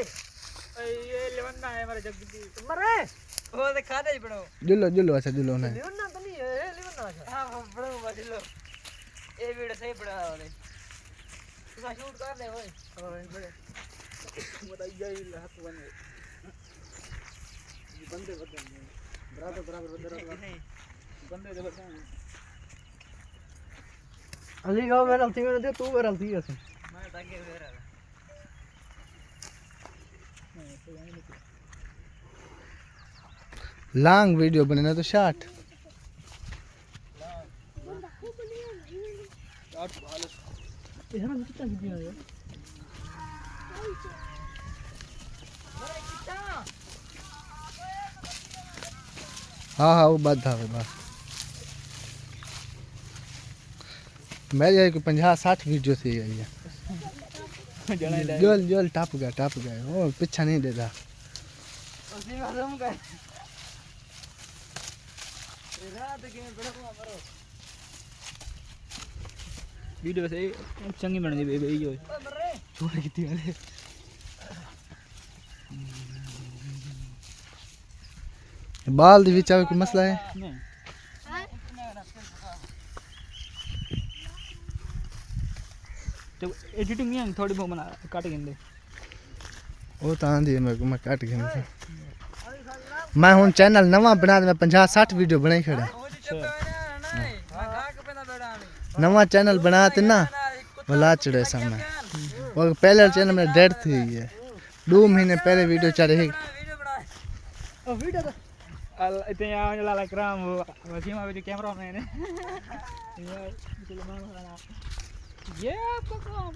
ये लेवना है हमारे जगदी मरे वो तो खाने ही पड़ो जुल्लो अच्छा जुल्लो ना लेवना तो नहीं है लेवना है हां बड़ो बजलो ये वीडियो सही पड़ा वाले तू शूट कर ले ओए बड़े बताइए ये हाथ बने बंदे बराबर बंदे जो बता अली गांव में रलती में दे तू रलती है मैं ताके वेरा लॉन्ग वीडियो बने तो शॉर्ट हाँ वो बात था बस मैं ये 50-60 वीडियो थी ये जल टप गया वो पीछा नहीं देता उसी में हम गए रात के बड़ा मारो वीडियो से चंगी बन दी बेबी यो छोड़ कितनी वाले बाल दी विच कोई मसला है तो एडिटिंग नहीं थोड़ी बहुत बना काट गेंदे वो तो आंधी मैं काट गेंदे मैं हुन चैनल नवा बना मैं 50-60 वीडियो बनाई खड़ा नवा चैनल बनाते ना वो ला चढ़े सामने वो पहले चैनल में डेड थी ये 2 महीने पहले वीडियो चढ़े वीडियो इतने यहाँ लाला कराम वसीम अभी कैमरा मैंने ये आपका काम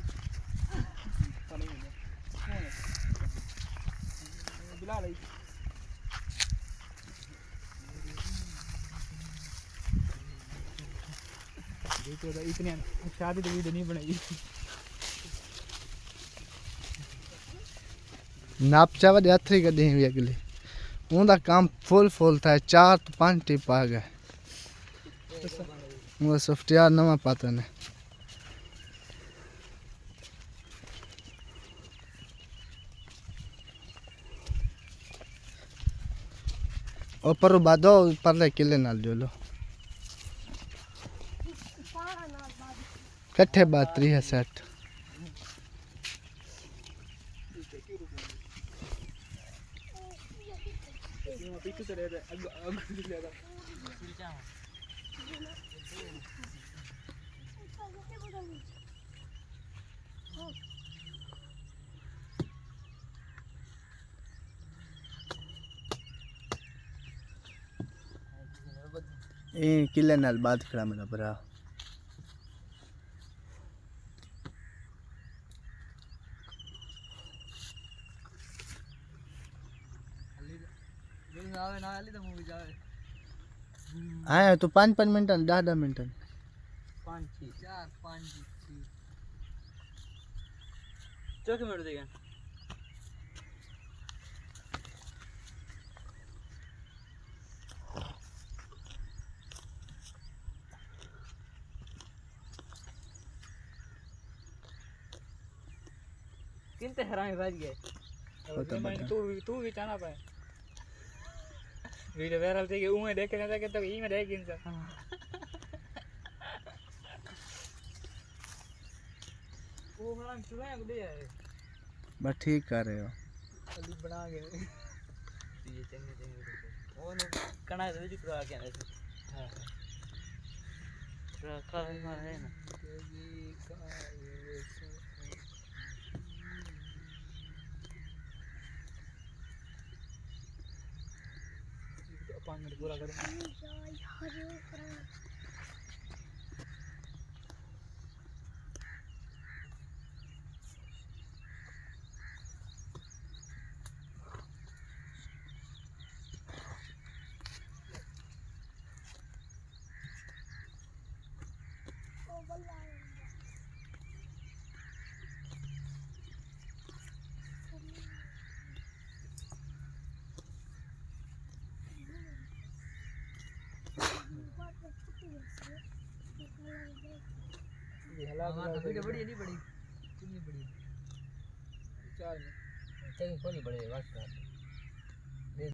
बिला ली देखो तो इतने शादी तो वीडियो नहीं बनाई नाप चावल यात्री कर दी अगली उनका काम फुल था 4 तो 5 टिप आ गए वो सॉफ्टवेयर नवा पाता ने ऊपर बादो परले किले नाल जो लो कट्ठे बात 3 है सेट किले नाल बात खड़ा मेरा भरा आए तो 5-5 मिनट 10 मिनट 5 चौके मिनट देगा किनते हराए भाज गए तू भी चाहना पाए वीडियो वायरल थी कि उमे देख के तो ई में देख इंसान वो हमारा चुराया को दे है बस ठीक कर रहे हो अली बना के ये चंगे वो नो कना दे जो करा के हां रखा है ना पानी पूरा कर ये हला वीडियो बड़ी नहीं बड़ी कितनी बड़ी 4 में चेकिंग खोली बड़े वाट